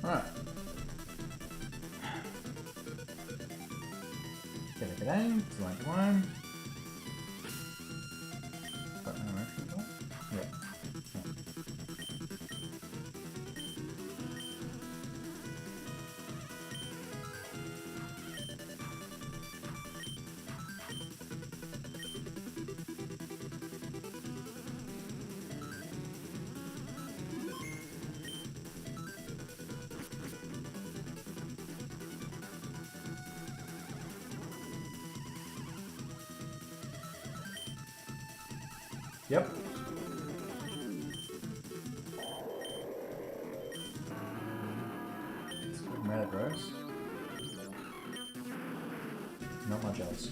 Alright. Get a good aim, 291. Yeah. Yep. Metaverse. Not much else.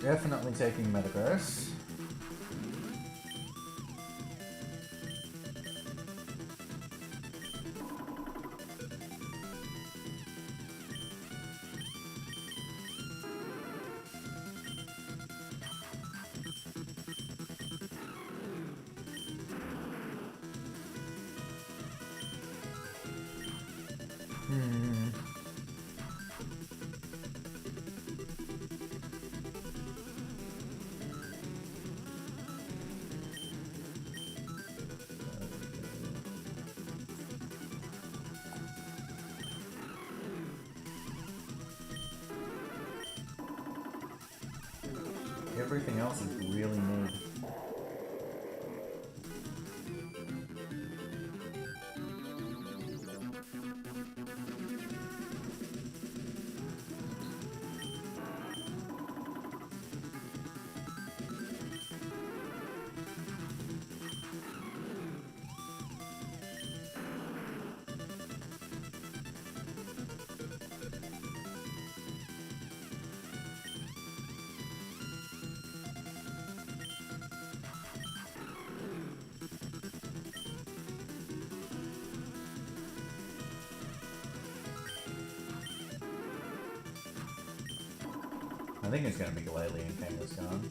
Definitely taking Metaverse. Everything else is really mid. I think it's going to be Glalie and Kangaskhan.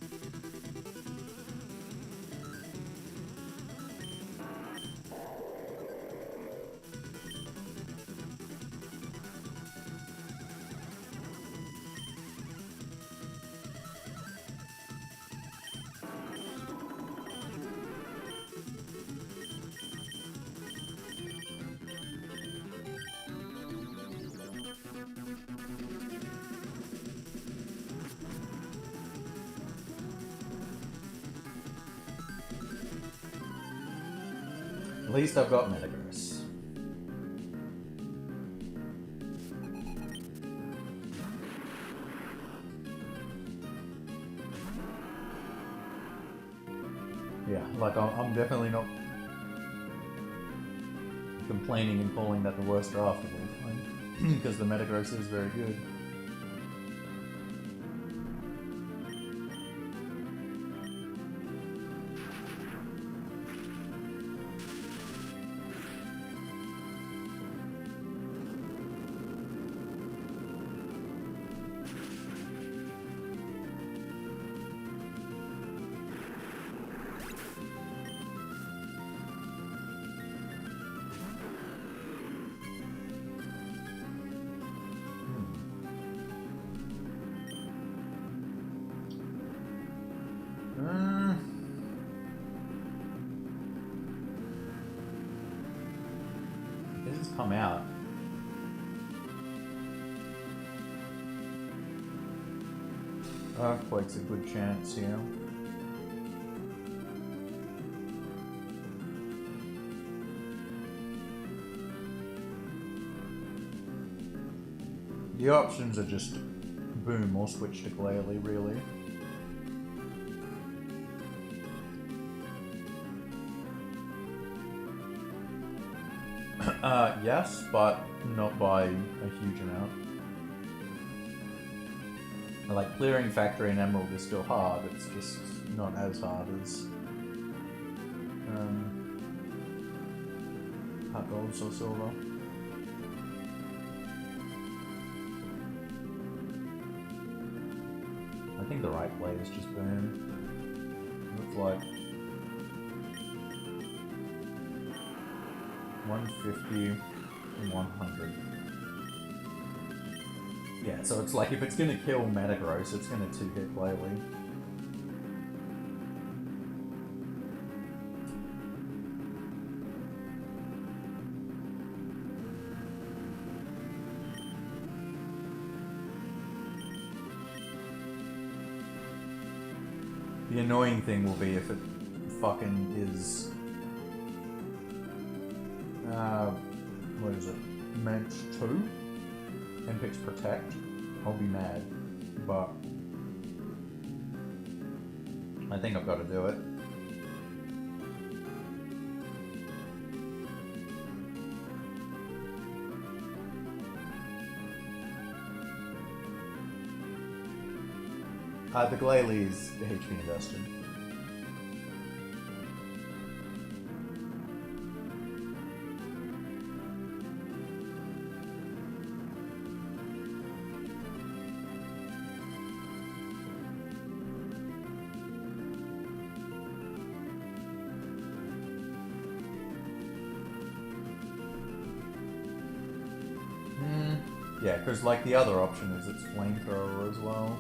At least I've got Metagross. Yeah, like I'm definitely not complaining and calling that the worst draft of all time, because the Metagross is very good. This has come out. Earthquake's a good chance here. The options are just boom or switch to Glalie, really. Yes, but not by a huge amount. Like, clearing Factory and Emerald is still hard, it's just not as hard as Heart Gold or Silver. I think the right play is just boom. Looks like 150, 100. Yeah, so it's like if it's gonna kill Metagross, it's gonna 2-hit Glalie. The annoying thing will be if it fucking is... what is it? Meant 2? And picks Protect. I'll be mad. But... I think I've got to do it. The Glalie is HP invested. Yeah, because like the other option is it's Flamethrower as well.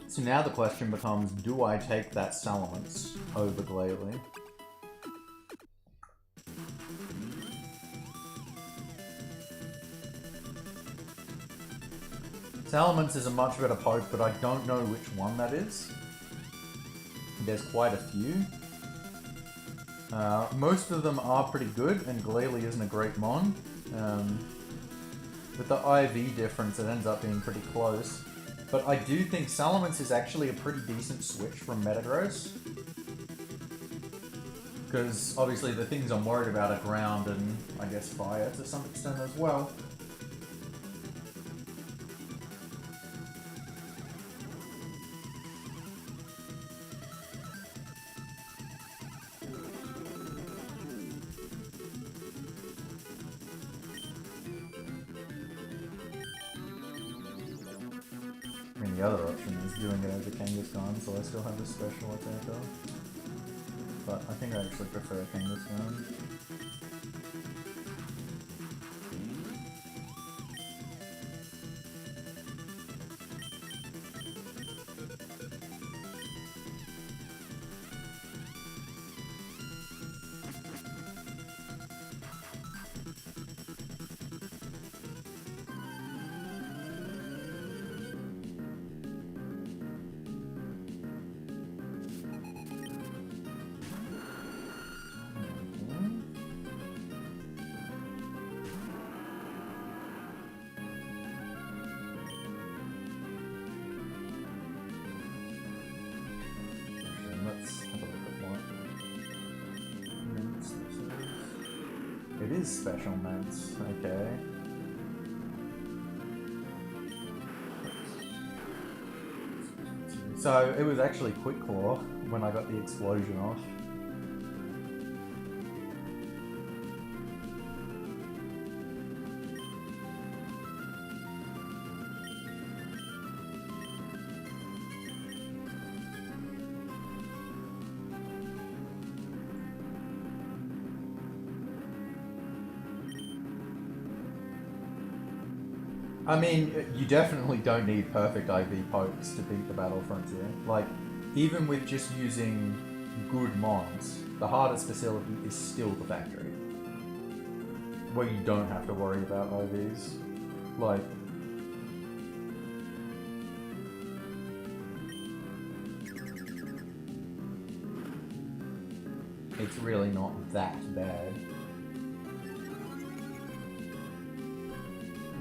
So now the question becomes, do I take that Salamence over Glalie? Salamence is a much better poke, but I don't know which one that is. There's quite a few. Most of them are pretty good, and Glalie isn't a great mon. With the IV difference, it ends up being pretty close. But I do think Salamence is actually a pretty decent switch from Metagross. Because obviously the things I'm worried about are ground and, I guess, fire to some extent as well. The other option is doing it over Kangaskhan, so I still have a special attacker. But I think I actually prefer Kangaskhan. It is special mints, okay. So it was actually Quick Claw when I got the explosion off. I mean, you definitely don't need perfect IV pokes to beat the Battle Frontier. Like, even with just using good mons, the hardest facility is still the factory. Where you don't have to worry about IVs. Like, it's really not that bad.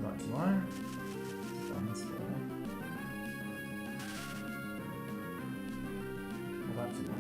Right, right. Thumbs there. Well, that's right.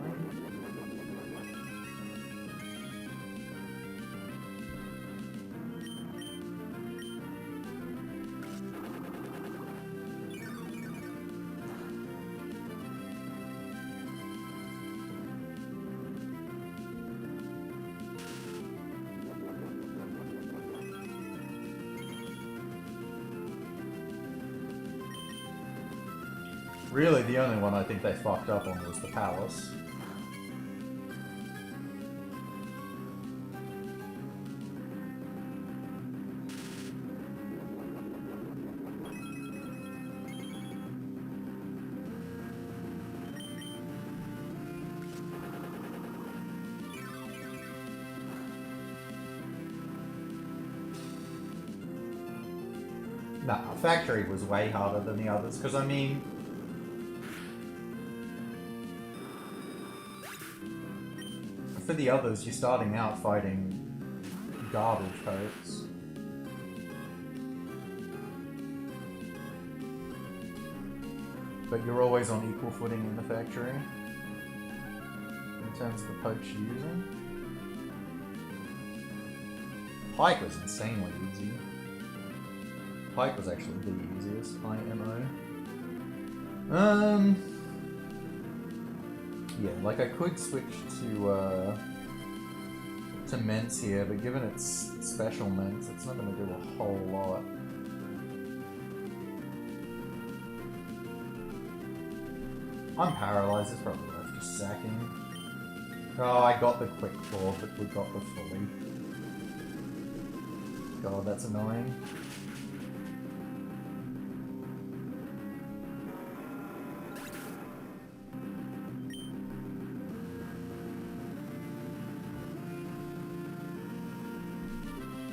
Really, the only one I think they fucked up on was the palace. Nah, factory was way harder than the others, because I mean, for the others, you're starting out fighting garbage folks. But you're always on equal footing in the factory, in terms of the pokes you're using. Pike was insanely easy. Pike was actually the easiest IMO. Yeah, like I could switch to Ments here, but given it's special Ments, it's not going to do a whole lot. I'm paralyzed, it's probably worth just sacking. Oh, I got the quick claw, but we got the fully. God, that's annoying.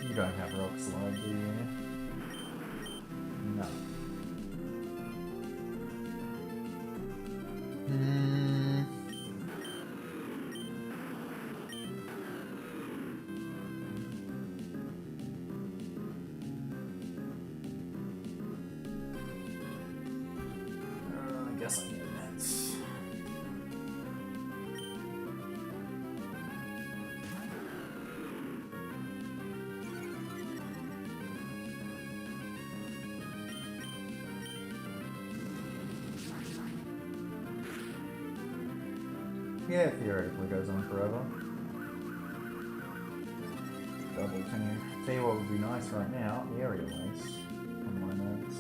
You don't have rock slide, do you? No. I guess I get that. Yeah, it theoretically goes on forever. Double team. Tell you what would be nice right now, area race on my notes.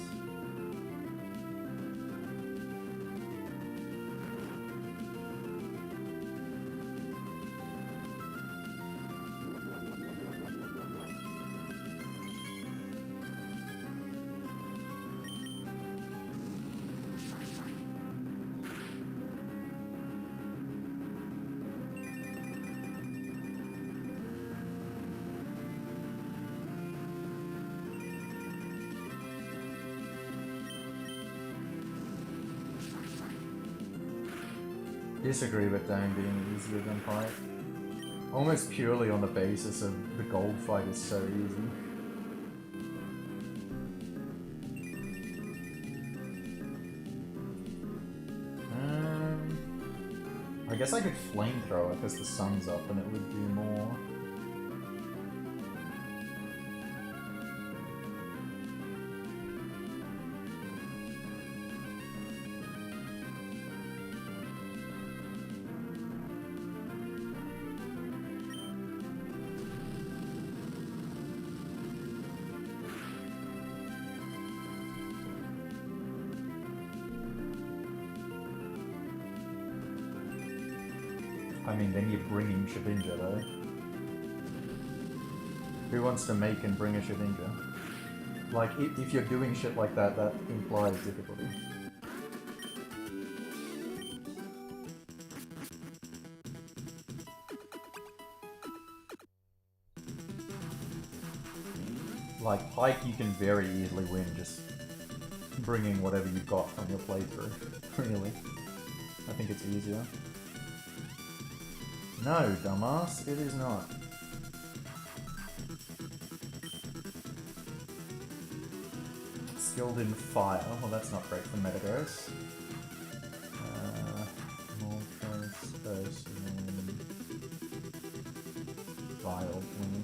Disagree with Dame being easier than Pike. Almost purely on the basis of the gold fight is so easy. I guess I could flamethrower because the sun's up and it would do more. I mean, then you're bringing Shedinja, though. Who wants to make and bring a Shedinja? Like, if you're doing shit like that, that implies difficulty. Like, Pike you can very easily win just bringing whatever you've got from your playthrough, really. I think it's easier. No, dumbass, it is not. Skilled in fire. Well, that's not great for Metagross. Moltres, Ursaring, Vileplume.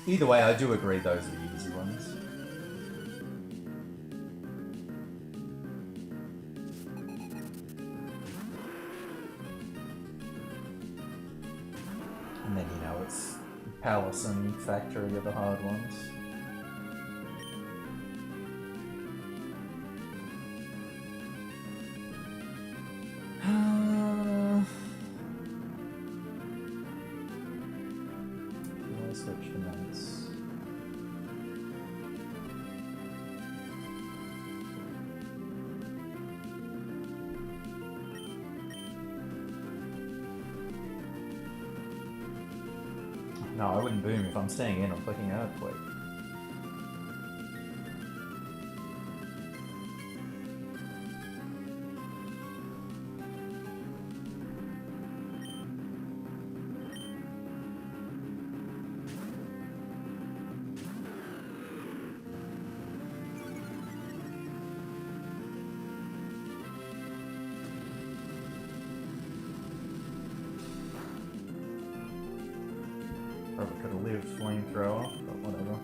Either way, I do agree those are the easy ones. And then, you know, it's Palace and Factory are the hard ones. Switch the notes. No, I wouldn't boom if I'm staying in. I'm clicking Earthquake. Probably could have lived Flamethrower, but whatever.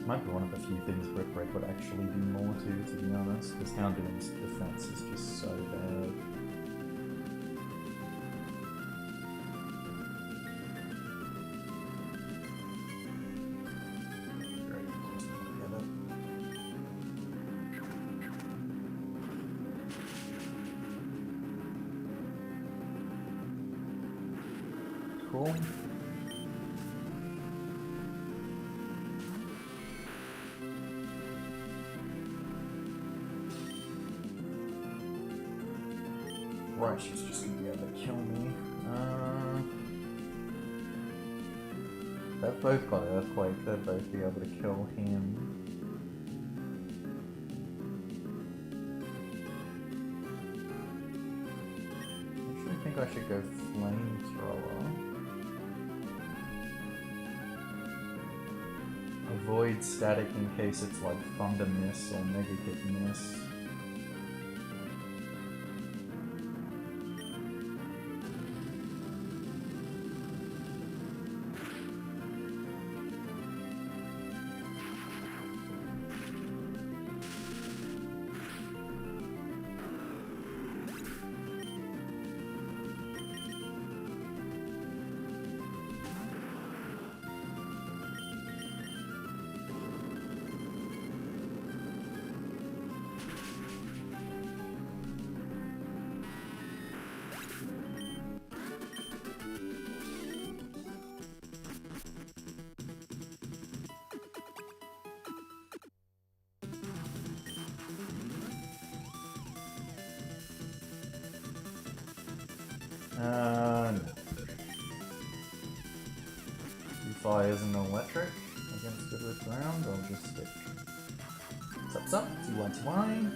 Might be one of the few things Brick Break would actually do more to be honest, because Houndoom's defense is just so bad. Great, just get it. Cool. Right, she's just gonna be able to kill me. They've both got Earthquake, they'd both be able to kill him. Actually, I think I should go Flamethrower. Avoid static in case it's like Thunder Miss or Mega Kick Miss. No. He fires an electric against it with ground, I'll just stick. Sup, TY.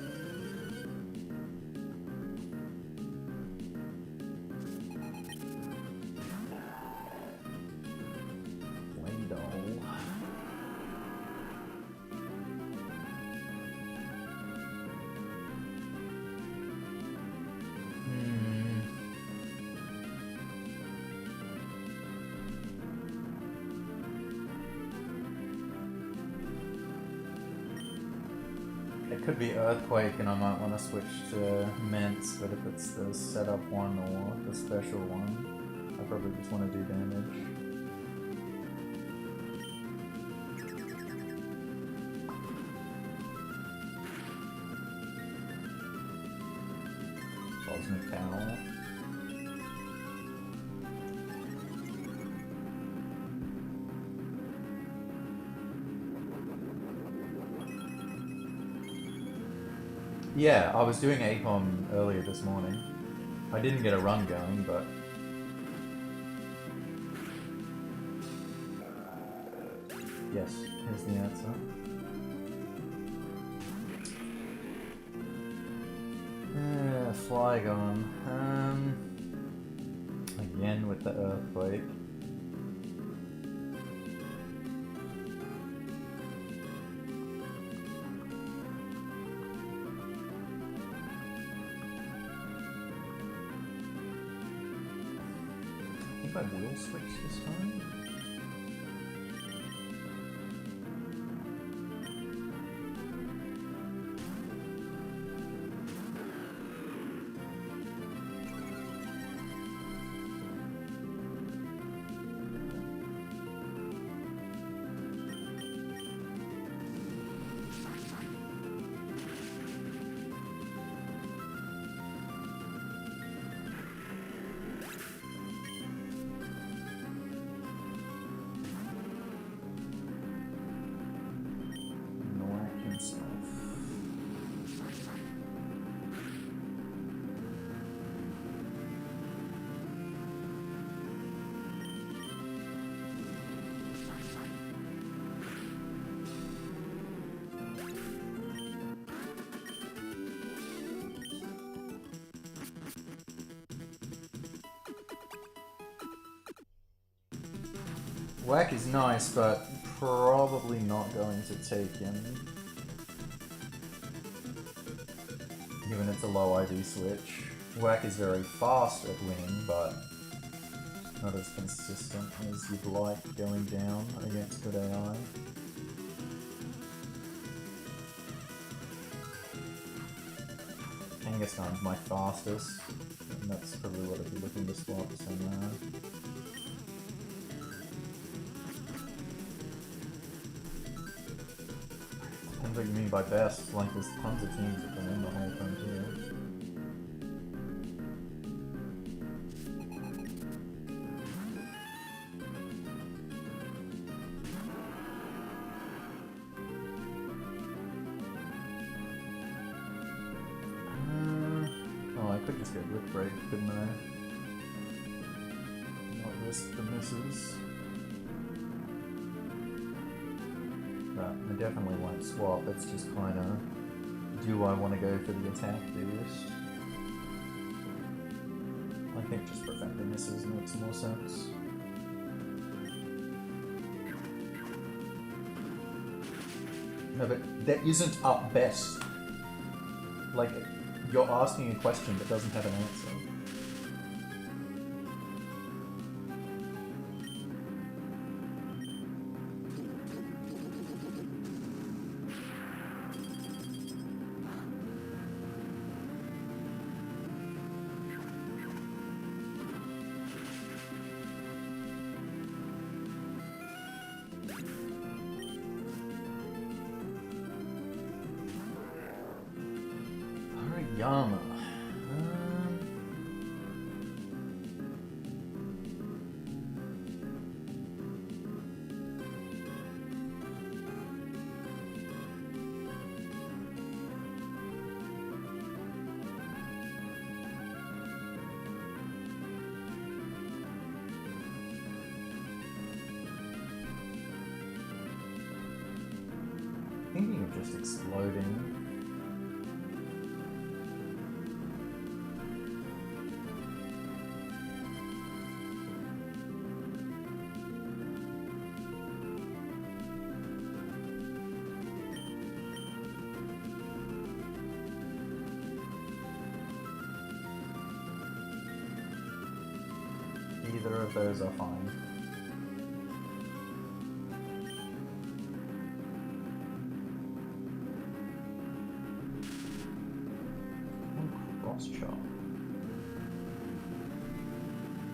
Could be Earthquake, and I might want to switch to Mence, but if it's the setup one or the special one, I probably just want to do damage. Cosmic Cowl. Yeah, I was doing ACOM earlier this morning. I didn't get a run going, but... Yes, here's the answer. Flygon. Again with the Earthquake. I will switch this time. Whack is nice, but probably not going to take him. Given it's a low IV switch. Whack is very fast at winning, but not as consistent as you'd like going down against good AI. Kangaskhan's my fastest, and that's probably what I'd be looking to swap somewhere. Depends what you mean by best, like there's tons of teams that can win the whole frontier. Oh, I could just get Whip Break, couldn't I? Not risk the misses. But I definitely won't swap, it's just kind of, do I want to go for the attack boost? I think just prevent the misses makes more sense. No, but that isn't up best. Like, you're asking a question that doesn't have an answer. Yama. Thinking of just exploding. Either of those are fine.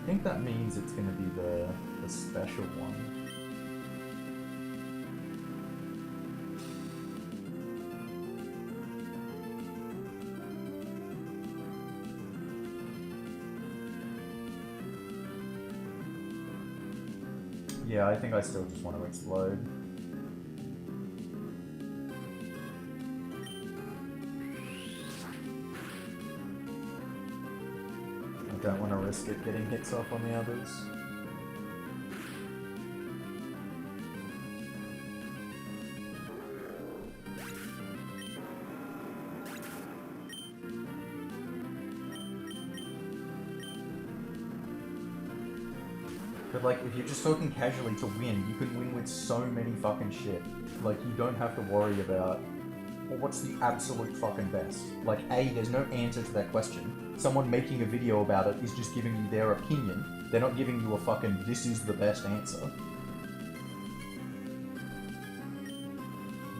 I think that means it's going to be the special one. Yeah, I think I still just want to explode. I don't want to risk it getting hits off on the others. But like, if you're just talking casually to win, you can win with so many fucking shit. Like, you don't have to worry about, well, what's the absolute fucking best? Like, A, there's no answer to that question. Someone making a video about it is just giving you their opinion. They're not giving you a fucking, this is the best answer.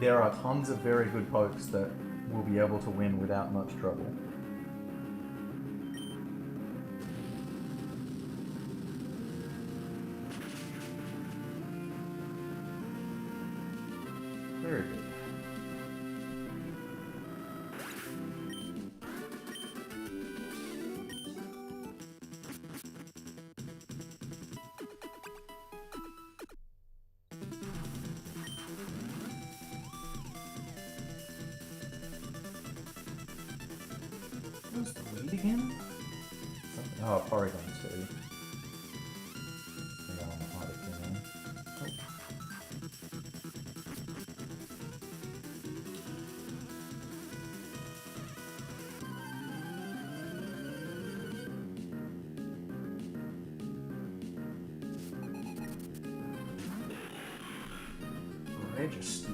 There are tons of very good pokes that will be able to win without much trouble. Very good. What's the lead again? Something. Oh, Porygon 2. I got on the hide again. Oh. Registeel.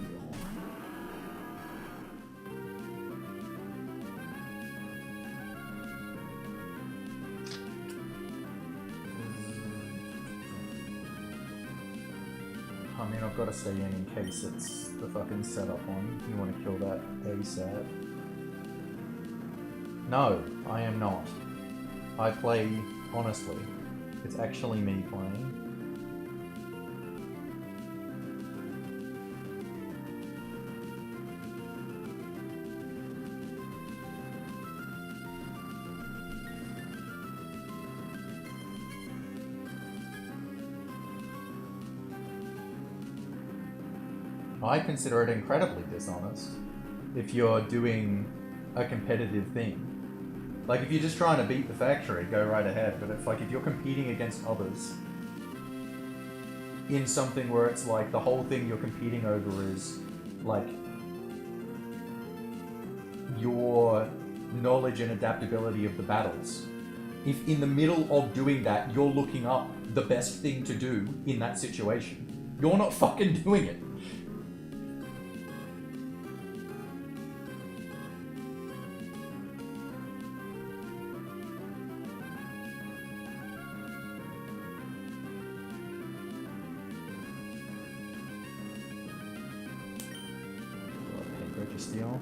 I mean, I've got to stay in case it's the fucking setup one. You want to kill that ASAP. No, I am not. I play honestly. It's actually me playing. I consider it incredibly dishonest if you're doing a competitive thing. Like, if you're just trying to beat the factory, go right ahead, but it's like if you're competing against others in something where it's like the whole thing you're competing over is like your knowledge and adaptability of the battles. If in the middle of doing that, you're looking up the best thing to do in that situation, you're not fucking doing it. Registeel.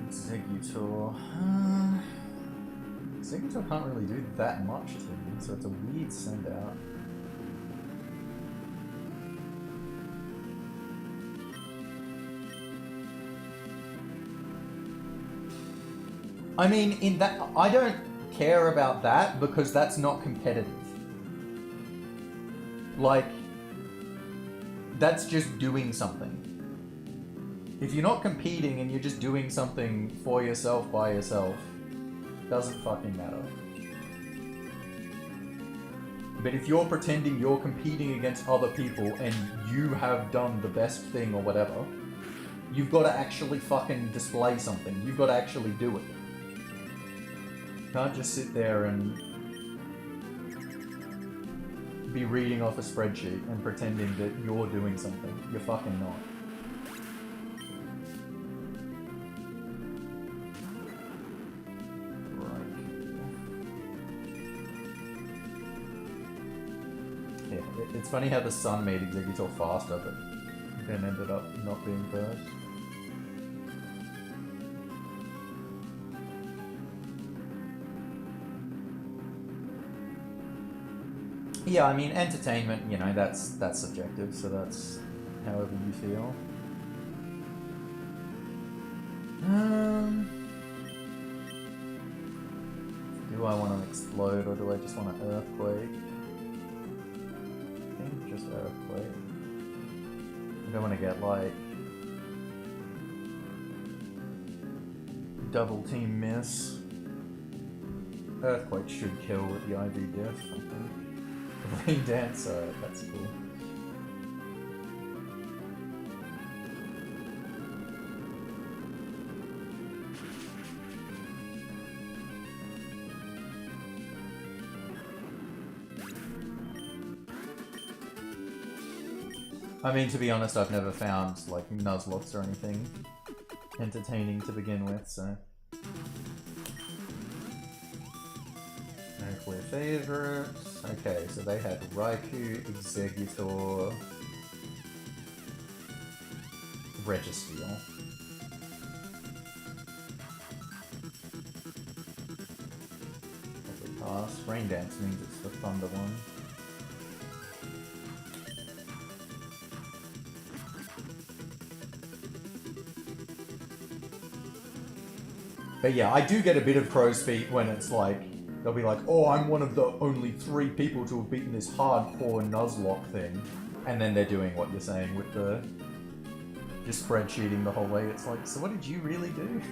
Exeggutor. Exeggutor can't really do that much to me, so it's a weird send out. I mean, in that, I don't care about that because that's not competitive. Like, that's just doing something. If you're not competing and you're just doing something for yourself by yourself, doesn't fucking matter. But if you're pretending you're competing against other people and you have done the best thing or whatever, you've got to actually fucking display something. You've got to actually do it. You can't just sit there and be reading off a spreadsheet and pretending that you're doing something. You're fucking not. It's funny how the sun made Executor faster, but then ended up not being first. Yeah, I mean, entertainment, you know, that's subjective, so that's however you feel. Do I want to explode, or do I just want an earthquake? I think just earthquake. I don't want to get, like, double team miss. Earthquake should kill with the IV diff, I think. Rain dance, that's cool. I mean, to be honest, I've never found, like, Nuzlockes or anything entertaining to begin with, so... No clear favorites. Okay, so they had Raikou, Executor, Registeel. Probably pass. Rain Dance means it's the Thunder one. But yeah, I do get a bit of crow's feet when it's like, they'll be like, oh, I'm one of the only 3 people to have beaten this hardcore Nuzlocke thing. And then they're doing what you're saying with the... just spreadsheeting the whole way. It's like, so what did you really do?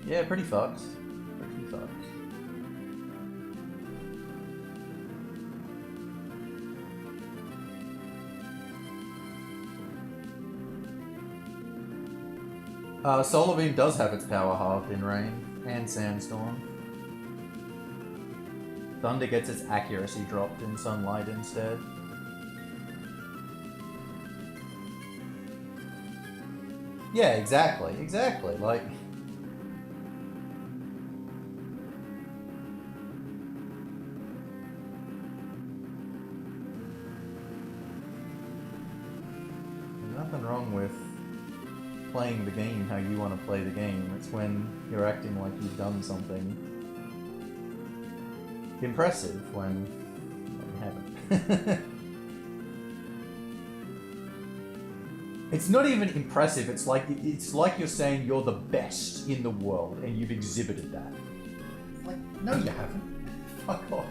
Yeah, pretty fucked. Pretty fucked. Solar Beam does have its power halved in Rain and Sandstorm. Thunder gets its accuracy dropped in Sunlight instead. Yeah, exactly, like... There's nothing wrong with playing the game how you want to play the game. It's when you're acting like you've done something impressive when you haven't. It's not even impressive, it's like you're saying you're the best in the world and you've exhibited that. It's like, no you haven't. Fuck off.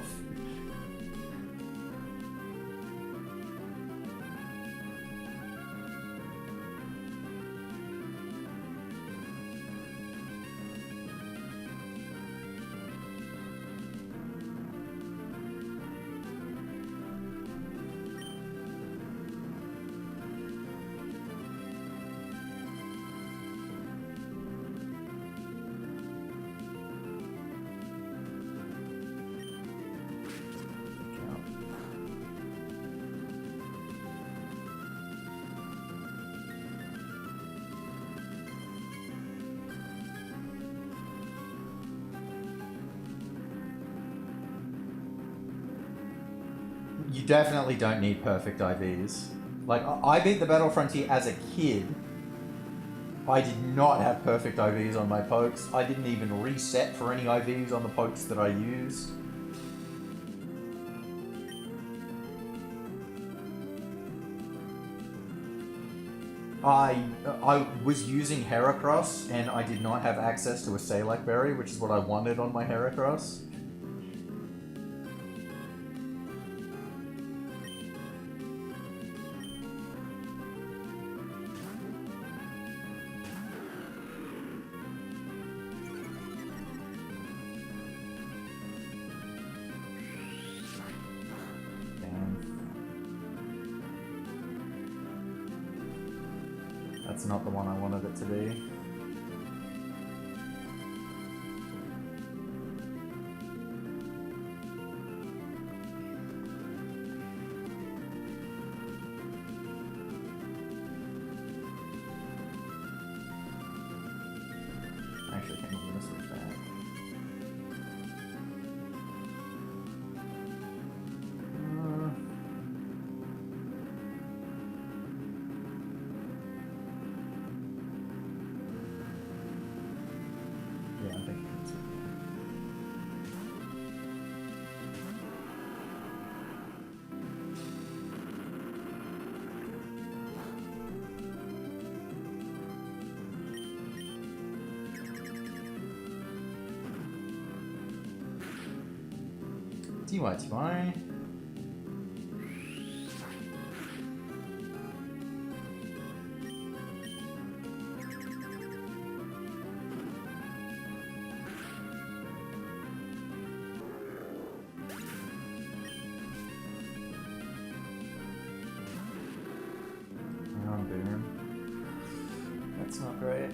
You definitely don't need perfect IVs. Like, I beat the Battle Frontier as a kid. I did not have perfect IVs on my pokes. I didn't even reset for any IVs on the pokes that I used. I was using Heracross, and I did not have access to a Salak Berry, which is what I wanted on my Heracross. That's not the one I wanted it to be. Actually, I think I'm gonna switch back. Yeah, I think that's it. TY. Boom. That's not great.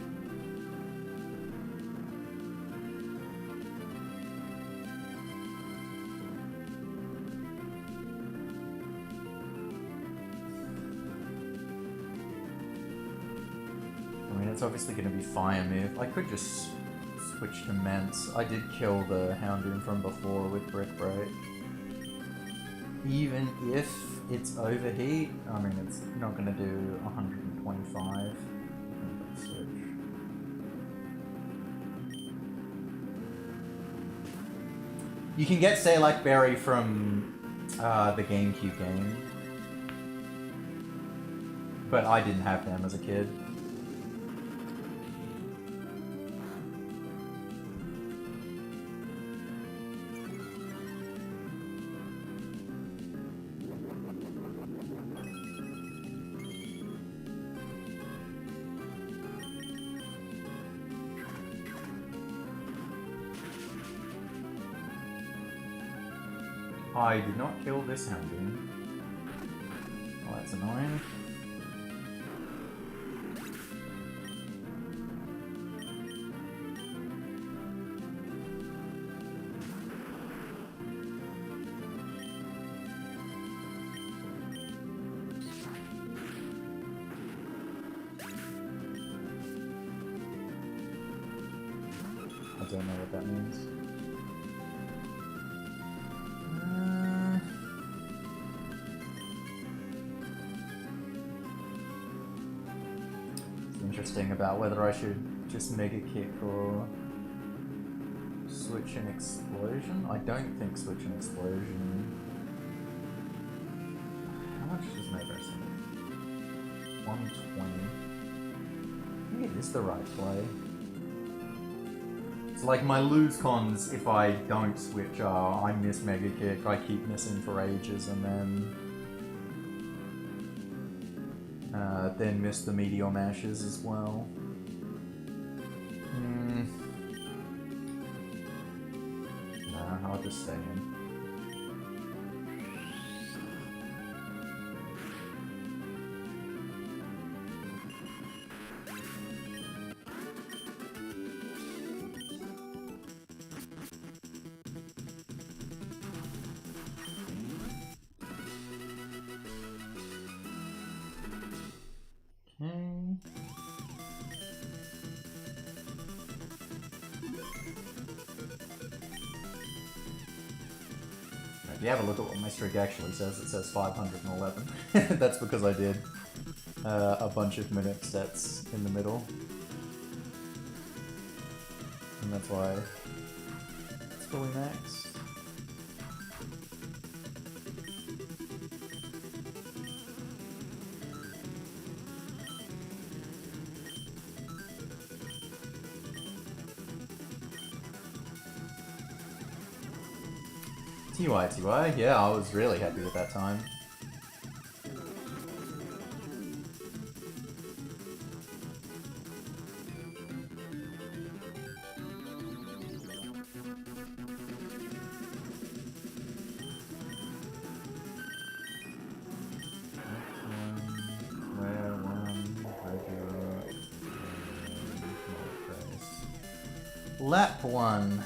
I mean, it's obviously going to be Fire Move. I could just switch to Mence. I did kill the Houndoom from before with Brick Break. Even if it's Overheat, I mean, it's not going to do 125. Switch. You can get Say Like Berry from the GameCube game, but I didn't have them as a kid. I did not kill this Houndoom. Oh, that's annoying. I don't know what that means. Interesting about whether I should just Mega Kick or switch an Explosion. I don't think switch an Explosion. How much does Mega Kick? 120. I think it is the right play. It's like my lose cons if I don't switch are I miss Mega Kick, I keep missing for ages, and then miss the Meteor Mashes as well. Nah, I'll just stay in. If you have a look at what my streak actually says, it says 511. That's because I did a bunch of minute sets in the middle. And that's why it's fully maxed. TY, yeah, I was really happy with that time. Where one, regular. Lap 1.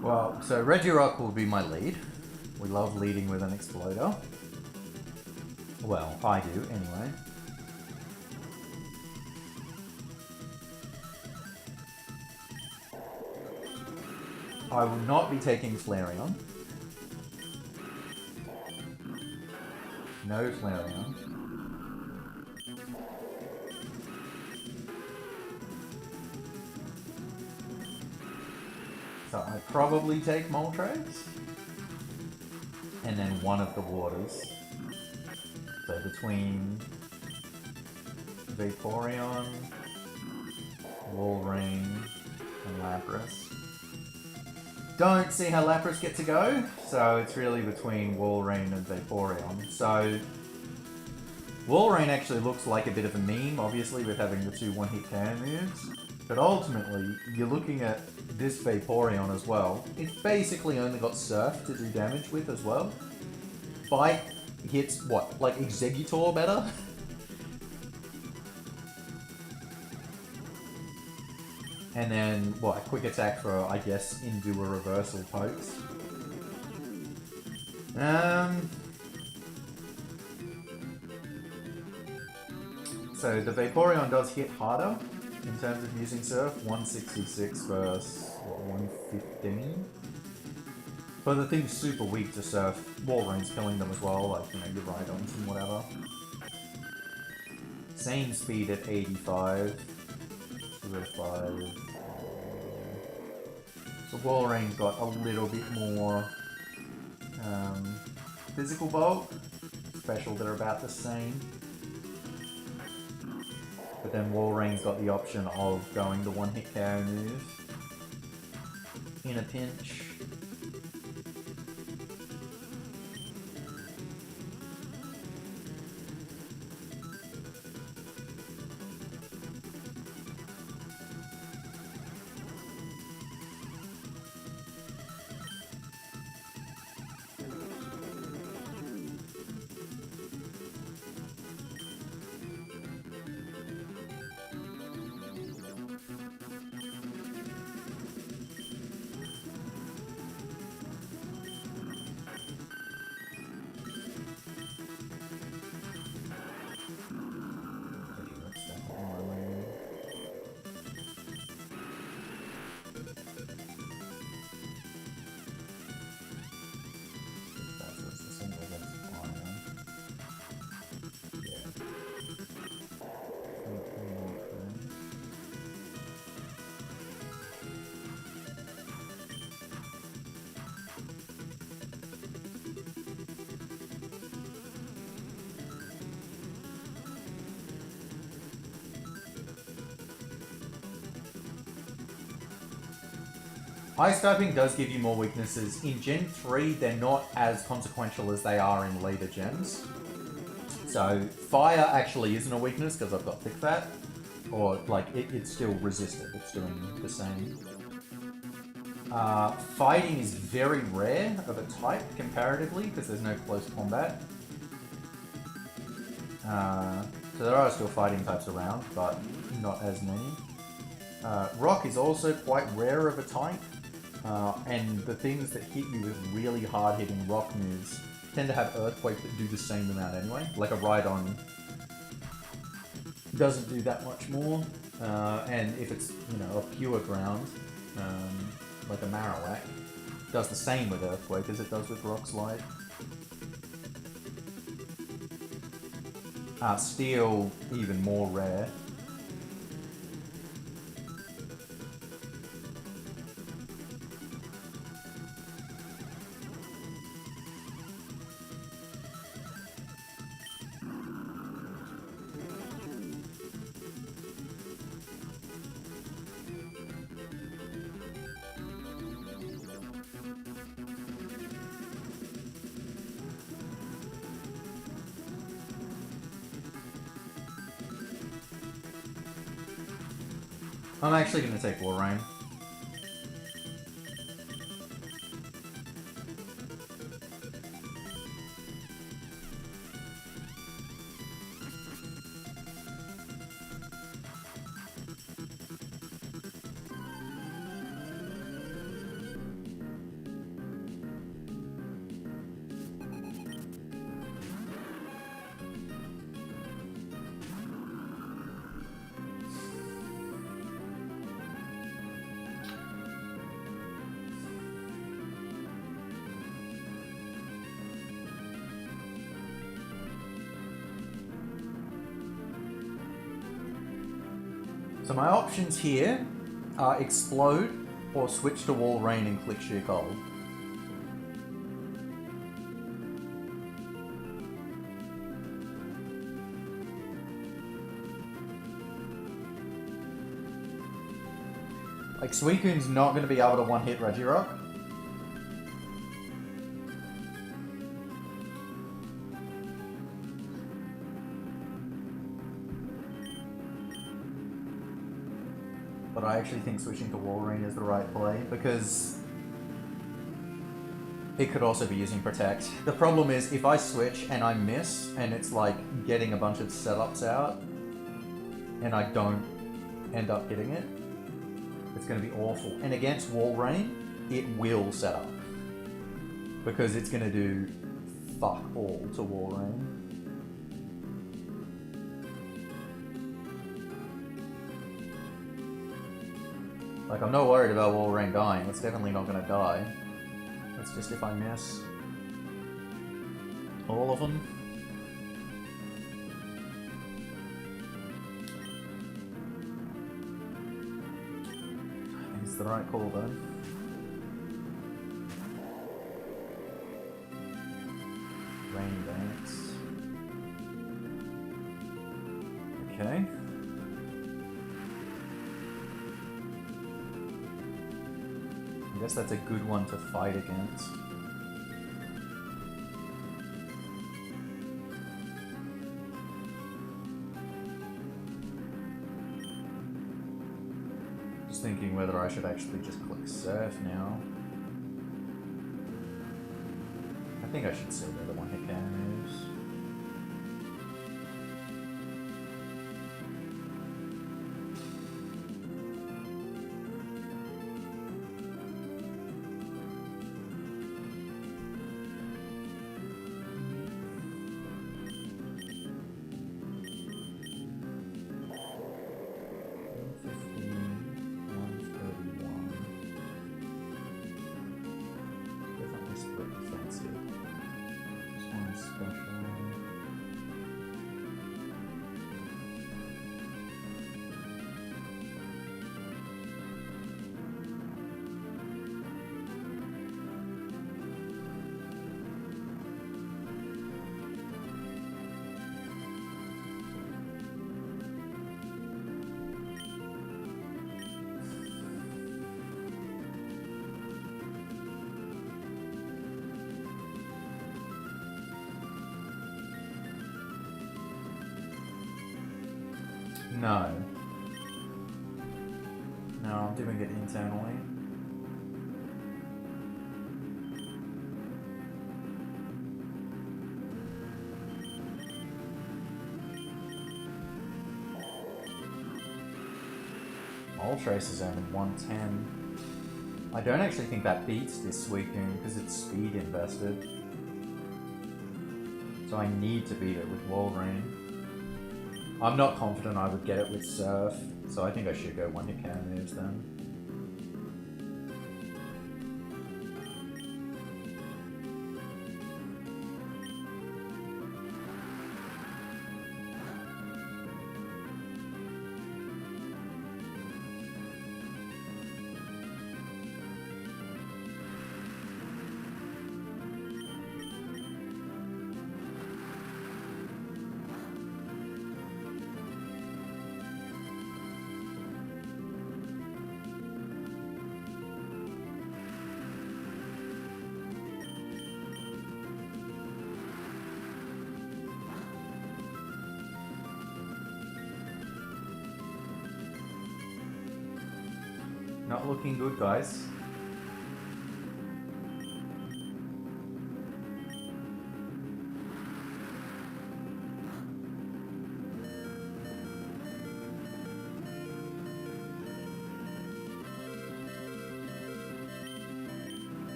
Well, so Regirock will be my lead. We love leading with an exploder. Well, I do, anyway. I will not be taking Flareon. No Flareon. So I probably take Moltres. And then one of the waters. So between Vaporeon, Walrein, and Lapras. Don't see how Lapras get to go, so it's really between Walrein and Vaporeon. So Walrein actually looks like a bit of a meme, obviously, with having the 2 one-hit KO moves. But ultimately, you're looking at this Vaporeon as well. It's basically only got Surf to do damage with as well. Bite hits, what, like Exeggutor better? And then, what, a quick attack for, I guess, Endure Reversal pokes. So the Vaporeon does hit harder in terms of using Surf. 166 versus, what, 115? But the thing's super weak to Surf. Walrein's killing them as well, like, you know, your Rhydons and whatever. Same speed at 85. 205. So Walrein's got a little bit more physical bulk. Special, they're about the same. But then Walrein's got the option of going the one-hit KO move in a pinch. Ice typing does give you more weaknesses. In Gen 3, they're not as consequential as they are in later gens. So, fire actually isn't a weakness because I've got thick fat. Or, like, it's still resisted. It's doing the same. Fighting is very rare of a type, comparatively, because there's no close combat. So there are still fighting types around, but not as many. Rock is also quite rare of a type. And the things that hit you with really hard-hitting rock moves tend to have Earthquake that do the same amount anyway. Like a Rhydon doesn't do that much more. And if it's, you know, a pure ground, like a Marowak, does the same with Earthquake as it does with Rock Slide. Steel, even more rare. I'm actually going to take War Rain. So my options here are Explode or switch to Wall Rain and click Sheer Cold. Like, Suicune's not going to be able to one-hit Regirock. But I actually think switching to Walrein is the right play, because it could also be using Protect. The problem is, if I switch and I miss, and it's like getting a bunch of setups out, and I don't end up hitting it, it's going to be awful. And against Walrein, it will set up, because it's going to do fuck all to Walrein. Like, I'm not worried about Walrein dying. It's definitely not going to die. It's just if I miss all of them. I think it's the right call, though. Rain Dance. Okay. I guess that's a good one to fight against. Just thinking whether I should actually just click Surf now. I think I should still go the one-hit can moves. No. No, I'm doing it internally. Moltres is only 110. I don't actually think that beats this Suicune because it's speed invested. So I need to beat it with Walrein. I'm not confident I would get it with Surf, so I think I should go one-hit can moves then. Not looking good, guys.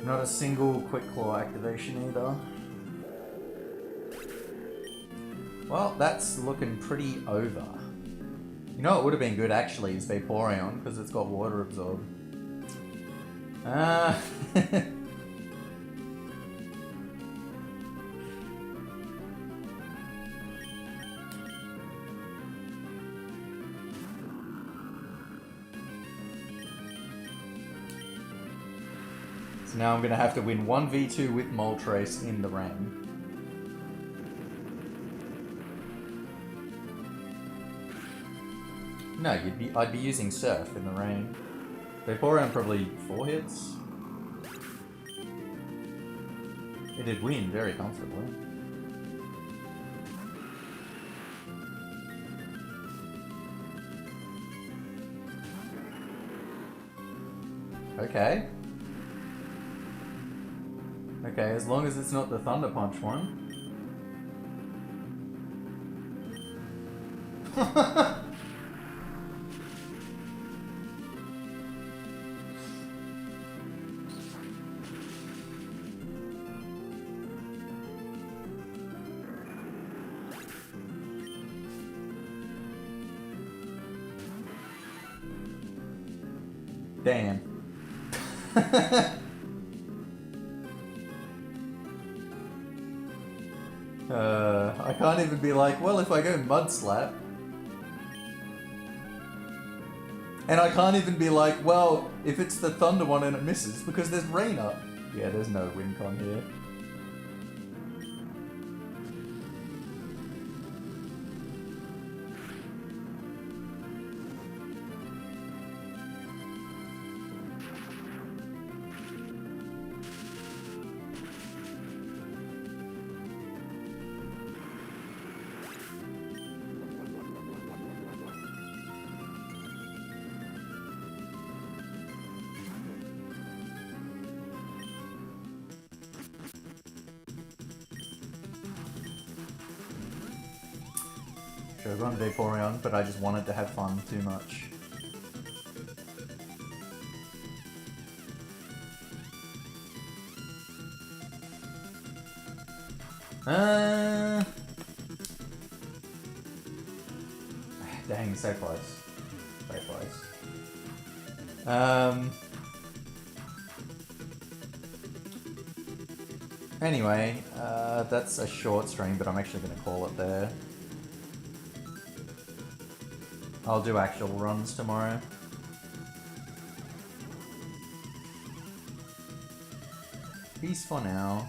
Not a single quick claw activation either. Well, that's looking pretty over. You know what would have been good actually is Vaporeon, because it's got water absorb. So now I'm going to have to win 1v2 with Moltres in the rain. No, I'd be using Surf in the rain. Vaporeon probably 4 hits. It'd win very comfortably. Okay. Okay, as long as it's not the Thunder Punch one. Damn. I can't even be like, well, if I go Mud Slap. And I can't even be like, well, if it's the Thunder one and it misses, because there's Rain up. Yeah, there's no win con here. Should have gone Vaporeon, but I just wanted to have fun too much. Dang, so close. So close. Anyway, that's a short stream, but I'm actually going to call it there. I'll do actual runs tomorrow. Peace for now.